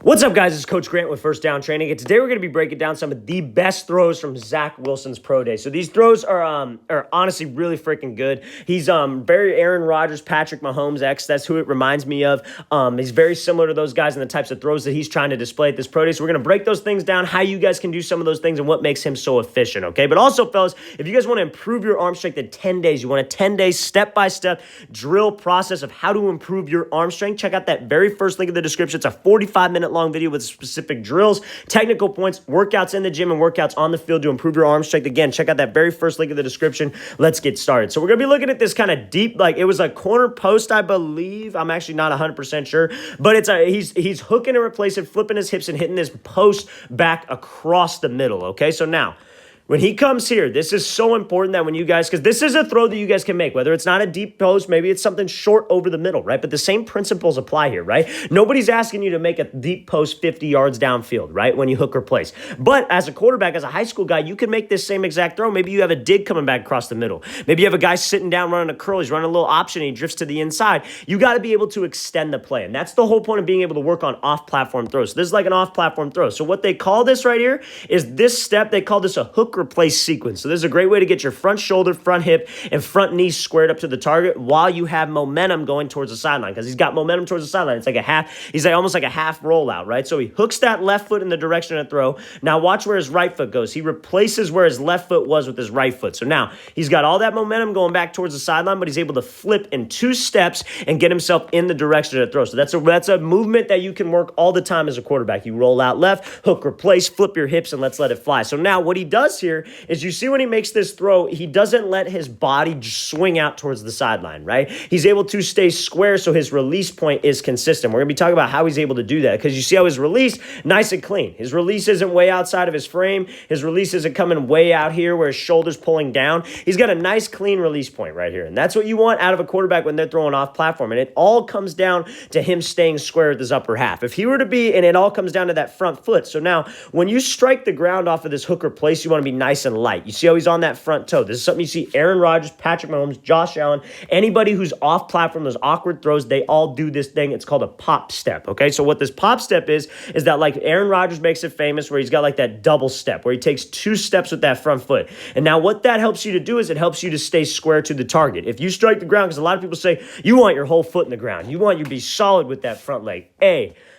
What's up, guys? It's Coach Grant with First Down Training, and today we're going to be breaking down some of the best throws from Zach Wilson's pro day. So these throws are honestly really freaking good. He's very Aaron Rodgers, Patrick Mahomes-esque. That's who it reminds me of. He's very similar to those guys and the types of throws that he's trying to display at this pro day. So we're going to break those things down, how you guys can do some of those things, and what makes him so efficient, okay? But also, fellas, if you guys want to improve your arm strength in 10 days, you want a 10-day step-by-step drill process of how to improve your arm strength, check out that very first link in the description. It's a 45-minute long video with specific drills, technical points, workouts in the gym, and workouts on the field to improve your arm strength. Again, check out that very first link in the description. Let's get started. So we're going to be looking at this kind of deep, like it was a corner post, I believe. I'm actually not 100% sure, but it's he's hooking and replacing, flipping his hips and hitting this post back across the middle, okay? So now, when he comes here, this is so important that when you guys, because this is a throw that you guys can make, whether it's not a deep post, maybe it's something short over the middle, right? But the same principles apply here, right? Nobody's asking you to make a deep post 50 yards downfield, right? When you hook or place. But as a quarterback, as a high school guy, you can make this same exact throw. Maybe you have a dig coming back across the middle. Maybe you have a guy sitting down running a curl. He's running a little option and he drifts to the inside. You got to be able to extend the play. And that's the whole point of being able to work on off-platform throws. So this is like an off-platform throw. So what they call this right here is this step, they call this a hook replace sequence. So this is a great way to get your front shoulder, front hip, and front knee squared up to the target while you have momentum going towards the sideline, because he's got momentum towards the sideline. It's like a half, he's like almost like a half rollout, right? So he hooks that left foot in the direction of the throw. Now watch where his right foot goes. He replaces where his left foot was with his right foot. So now he's got all that momentum going back towards the sideline, but he's able to flip in 2 steps and get himself in the direction of the throw. So that's a movement that you can work all the time as a quarterback. You roll out left, hook, replace, flip your hips, and let's let it fly. So now what he does here is you see when he makes this throw, he doesn't let his body swing out towards the sideline, right? He's able to stay square so his release point is consistent. We're going to be talking about how he's able to do that, because you see how his release, nice and clean. His release isn't way outside of his frame. His release isn't coming way out here where his shoulder's pulling down. He's got a nice clean release point right here. And that's what you want out of a quarterback when they're throwing off platform. And it all comes down to him staying square with his upper half. If he were to be, and it all comes down to that front foot. So now when you strike the ground off of this hook or place, you want to be nice and light. You see how he's on that front toe. This is something you see Aaron Rodgers, Patrick Mahomes, Josh Allen, anybody who's off platform, those awkward throws, they all do this thing. It's called a pop step, okay? So what this pop step is that like Aaron Rodgers makes it famous where he's got like that double step where he takes 2 steps with that front foot. And now what that helps you to do is it helps you to stay square to the target. If you strike the ground, because a lot of people say you want your whole foot in the ground. You want you to be solid with that front leg.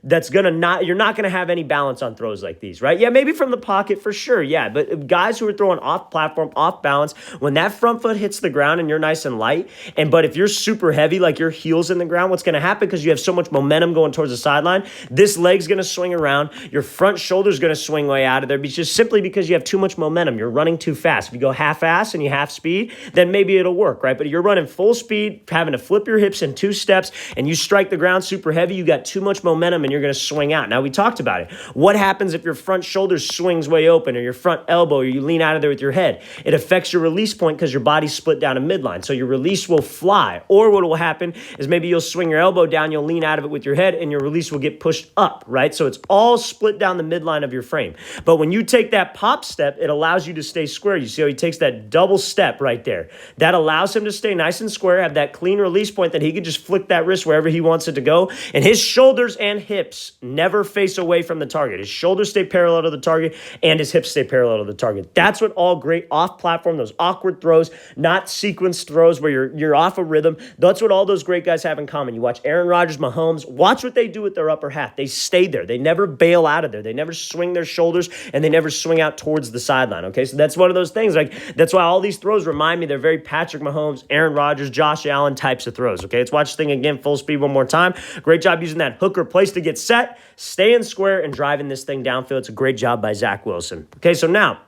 You're not going to have any balance on throws like these, right? Yeah, maybe from the pocket for sure, yeah. But guys who are throwing off platform, off balance, when that front foot hits the ground and you're nice and light, but if you're super heavy, like your heel's in the ground, what's going to happen, because you have so much momentum going towards the sideline, this leg's going to swing around, your front shoulder's going to swing way out of there, just simply because you have too much momentum. You're running too fast. If you go half-ass and you half speed, then maybe it'll work, right? But if you're running full speed, having to flip your hips in 2 steps, and you strike the ground super heavy, you got too much momentum and you're going to swing out. Now, we talked about it. What happens if your front shoulder swings way open, or your front elbow, or you lean out of there with your head? It affects your release point because your body's split down a midline. So your release will fly. Or what will happen is maybe you'll swing your elbow down, you'll lean out of it with your head, and your release will get pushed up, right? So it's all split down the midline of your frame. But when you take that pop step, it allows you to stay square. You see how he takes that double step right there. That allows him to stay nice and square, have that clean release point that he can just flick that wrist wherever he wants it to go. And his shoulders and hips never face away from the target. His shoulders stay parallel to the target and his hips stay parallel to the target. That's what all great off-platform, those awkward throws, not sequenced throws where you're off a rhythm. That's what all those great guys have in common. You watch Aaron Rodgers, Mahomes, watch what they do with their upper half. They stay there. They never bail out of there. They never swing their shoulders, and they never swing out towards the sideline, okay? So that's one of those things. Like, that's why all these throws remind me they're very Patrick Mahomes, Aaron Rodgers, Josh Allen types of throws, okay? Let's watch this thing again, full speed one more time. Great job using that hook or place to get set, staying square, and driving this thing downfield. It's a great job by Zach Wilson. Okay, so now,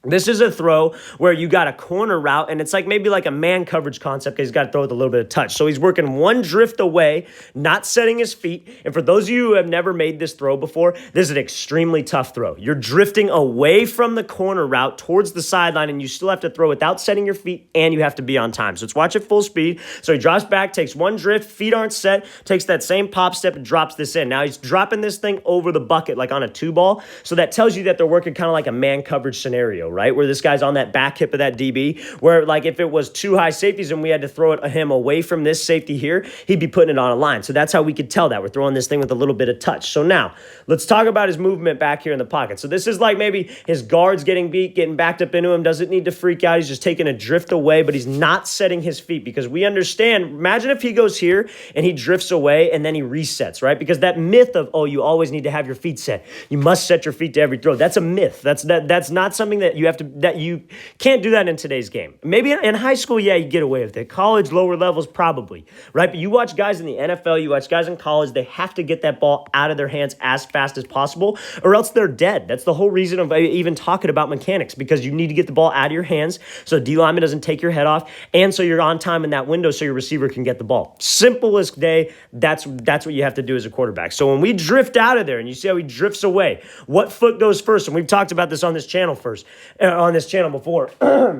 this is a throw where you got a corner route, and it's like maybe like a man coverage concept because he's got to throw with a little bit of touch. So he's working one drift away, not setting his feet. And for those of you who have never made this throw before, this is an extremely tough throw. You're drifting away from the corner route towards the sideline, and you still have to throw without setting your feet, and you have to be on time. So let's watch it full speed. So he drops back, takes one drift, feet aren't set, takes that same pop step and drops this in. Now he's dropping this thing over the bucket like on a 2-ball. So that tells you that they're working kind of like a man coverage scenario, right? Where this guy's on that back hip of that DB, where like if it was two high safeties and we had to throw it him away from this safety here, he'd be putting it on a line. So that's how we could tell that. We're throwing this thing with a little bit of touch. So now, let's talk about his movement back here in the pocket. So this is like maybe his guard's getting beat, getting backed up into him, doesn't need to freak out. He's just taking a drift away, but he's not setting his feet because we understand, imagine if he goes here and he drifts away and then he resets, right? Because that myth of, oh, you always need to have your feet set. You must set your feet to every throw. That's a myth. That's not something that you can't do that in today's game. Maybe in high school, yeah, you get away with it. College, lower levels, probably, right? But you watch guys in the NFL, you watch guys in college, they have to get that ball out of their hands as fast as possible or else they're dead. That's the whole reason of even talking about mechanics, because you need to get the ball out of your hands so D lineman doesn't take your head off and so you're on time in that window so your receiver can get the ball. Simplest day, that's what you have to do as a quarterback. So when we drift out of there and you see how he drifts away, what foot goes first? And we've talked about this on this channel before.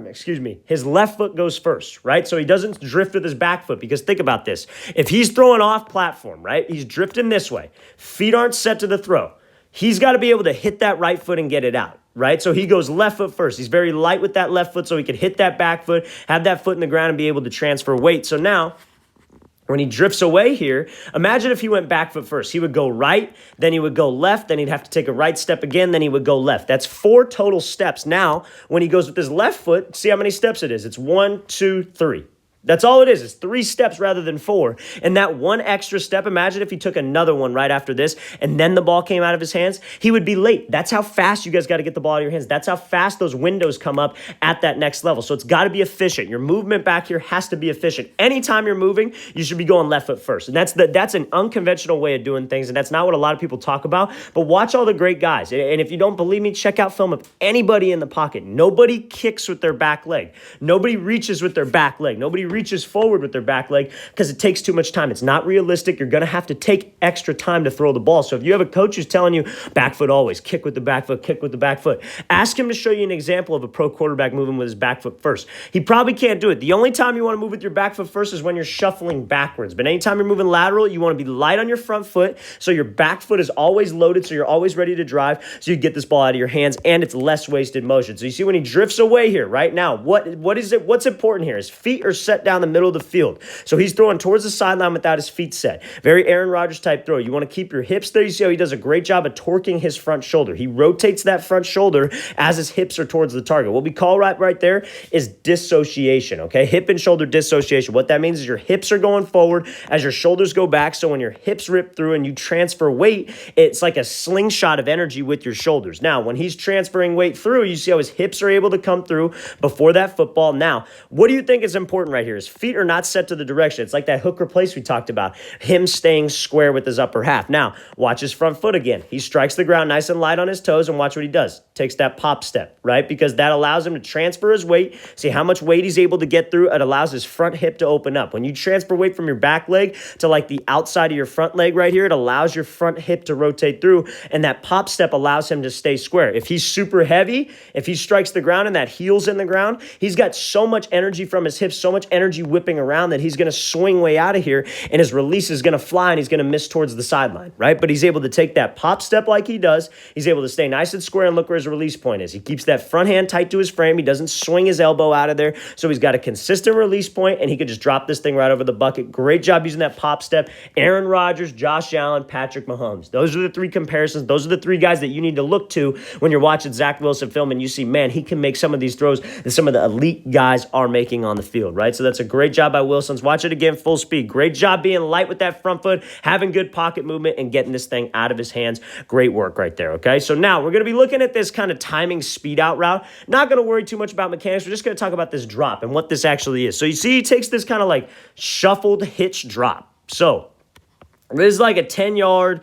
Excuse me. His left foot goes first, right? So he doesn't drift with his back foot, because think about this. If he's throwing off platform, right? He's drifting this way. Feet aren't set to the throw. He's got to be able to hit that right foot and get it out, right? So he goes left foot first. He's very light with that left foot so he can hit that back foot, have that foot in the ground and be able to transfer weight. So now, when he drifts away here, imagine if he went back foot first. He would go right, then he would go left, then he'd have to take a right step again, then he would go left. That's 4 total steps. Now, when he goes with his left foot, see how many steps it is. It's 1, 2, 3. That's all it is. It's 3 steps rather than 4. And that one extra step, imagine if he took another one right after this and then the ball came out of his hands, he would be late. That's how fast you guys got to get the ball out of your hands. That's how fast those windows come up at that next level. So it's got to be efficient. Your movement back here has to be efficient. Anytime you're moving, you should be going left foot first. And that's an unconventional way of doing things, and that's not what a lot of people talk about. But watch all the great guys. And if you don't believe me, check out film of anybody in the pocket. Nobody kicks with their back leg. Nobody reaches with their back leg. Nobody reaches forward with their back leg because it takes too much time. It's not realistic. You're going to have to take extra time to throw the ball. So if you have a coach who's telling you back foot always, kick with the back foot, kick with the back foot, ask him to show you an example of a pro quarterback moving with his back foot first. He probably can't do it. The only time you want to move with your back foot first is when you're shuffling backwards. But anytime you're moving lateral, you want to be light on your front foot so your back foot is always loaded, so you're always ready to drive, so you get this ball out of your hands and it's less wasted motion. So you see when he drifts away here right now, what's important here? His feet are set down the middle of the field. So he's throwing towards the sideline without his feet set. Very Aaron Rodgers type throw. You want to keep your hips there. You see how he does a great job of torquing his front shoulder. He rotates that front shoulder as his hips are towards the target. What we call right there is dissociation, okay? Hip and shoulder dissociation. What that means is your hips are going forward as your shoulders go back. So when your hips rip through and you transfer weight, it's like a slingshot of energy with your shoulders. Now, when he's transferring weight through, you see how his hips are able to come through before that football. Now, what do you think is important right here? His feet are not set to the direction. It's like that hook replace we talked about. Him staying square with his upper half. Now, watch his front foot again. He strikes the ground nice and light on his toes, and watch what he does. Takes that pop step, right? Because that allows him to transfer his weight. See how much weight he's able to get through? It allows his front hip to open up. When you transfer weight from your back leg to like the outside of your front leg right here, it allows your front hip to rotate through, and that pop step allows him to stay square. If he's super heavy, if he strikes the ground and that heel's in the ground, he's got so much energy from his hips, so much energy whipping around that he's going to swing way out of here, and his release is going to fly, and he's going to miss towards the sideline, right? But he's able to take that pop step like he does. He's able to stay nice and square, and look where his release point is. He keeps that front hand tight to his frame. He doesn't swing his elbow out of there, so he's got a consistent release point, and he could just drop this thing right over the bucket. Great job using that pop step. Aaron Rodgers, Josh Allen, Patrick Mahomes. Those are the 3 comparisons. Those are the 3 guys that you need to look to when you're watching Zach Wilson film, and you see, man, he can make some of these throws that some of the elite guys are making on the field, right? So that's a great job by Wilson's. Watch it again, full speed. Great job being light with that front foot, having good pocket movement, and getting this thing out of his hands. Great work right there, okay? So now we're going to be looking at this kind of timing speed out route. Not going to worry too much about mechanics. We're just going to talk about this drop and what this actually is. So you see he takes this kind of like shuffled hitch drop. So this is like a 10-yard,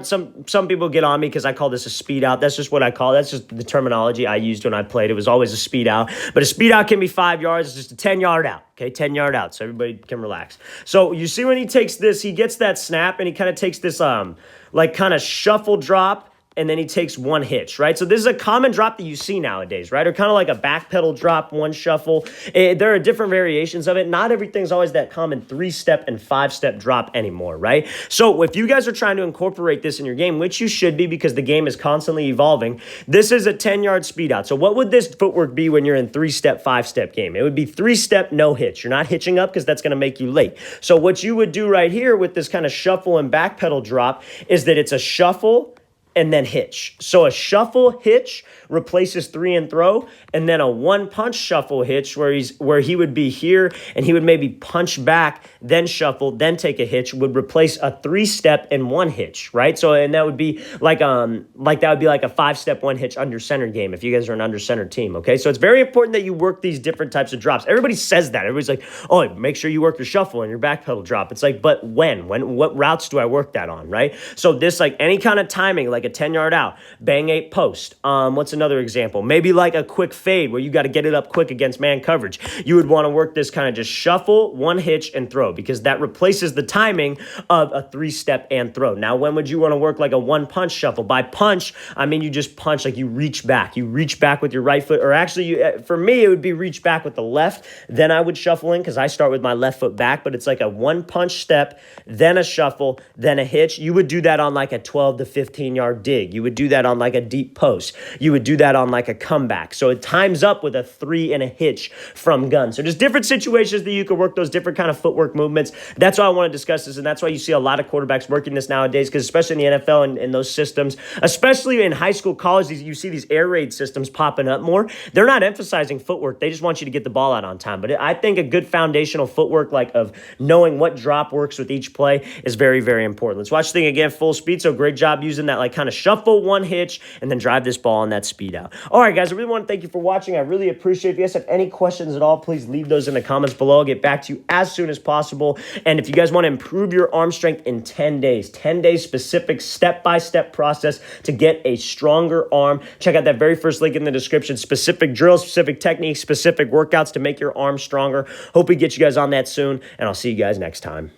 some people get on me because I call this a speed out. That's just what I call it. That's just the terminology I used when I played. It was always a speed out. But a speed out can be 5 yards. It's just a 10-yard out. Okay, 10-yard out, so everybody can relax. So you see when he takes this, he gets that snap, and he kind of takes this kind of shuffle drop, and then he takes one hitch, right? So this is a common drop that you see nowadays, right? Or kind of like a back pedal drop, one shuffle. There are different variations of it. Not everything's always that common 3-step and 5-step drop anymore, right? So if you guys are trying to incorporate this in your game, which you should be because the game is constantly evolving, this is a 10-yard speed out. So what would this footwork be when you're in 3-step, 5-step game? It would be 3-step, no hitch. You're not hitching up because that's going to make you late. So what you would do right here with this kind of shuffle and back pedal drop is that it's a shuffle and then hitch. So a shuffle hitch replaces 3 and throw, and then a 1-punch shuffle hitch where he would be here and he would maybe punch back, then shuffle, then take a hitch, would replace a 3-step and 1 hitch, right? So and that would be like a 5-step 1 hitch under center game if you guys are an under center team, okay? So it's very important that you work these different types of drops. Everybody says that. Everybody's like, oh, make sure you work your shuffle and your back pedal drop. It's like, but when? What routes do I work that on, right? So this, like any kind of timing, like a 10-yard out, bang 8 post. What's another example? Maybe like a quick fade where you got to get it up quick against man coverage. You would want to work this kind of just shuffle, 1 hitch, and throw because that replaces the timing of a 3-step and throw. Now, when would you want to work like a 1-punch shuffle? By punch, I mean you just punch like you reach back. You reach back with your right foot, or actually, for me, it would be reach back with the left. Then I would shuffle in because I start with my left foot back, but it's like a 1-punch step, then a shuffle, then a hitch. You would do that on like a 12 to 15-yard dig. You would do that on like a deep post. You would do that on like a comeback. So it times up with a 3 and a hitch from gun. So just different situations that you can work those different kind of footwork movements. That's why I want to discuss this, and that's why you see a lot of quarterbacks working this nowadays, because especially in the NFL and in those systems, especially in high school, college, you see these air raid systems popping up more. They're not emphasizing footwork. They just want you to get the ball out on time. But I think a good foundational footwork, like of knowing what drop works with each play, is very, very important. Let's watch the thing again full speed. So great job using that like kind of shuffle, 1 hitch, and then drive this ball on that speed out. All right, guys, I really want to thank you for watching. I really appreciate it. If you guys have any questions at all, please leave those in the comments below. I'll get back to you as soon as possible. And if you guys want to improve your arm strength in 10 days, 10 days specific step-by-step process to get a stronger arm, check out that very first link in the description. Specific drills, specific techniques, specific workouts to make your arm stronger. Hope we get you guys on that soon, and I'll see you guys next time.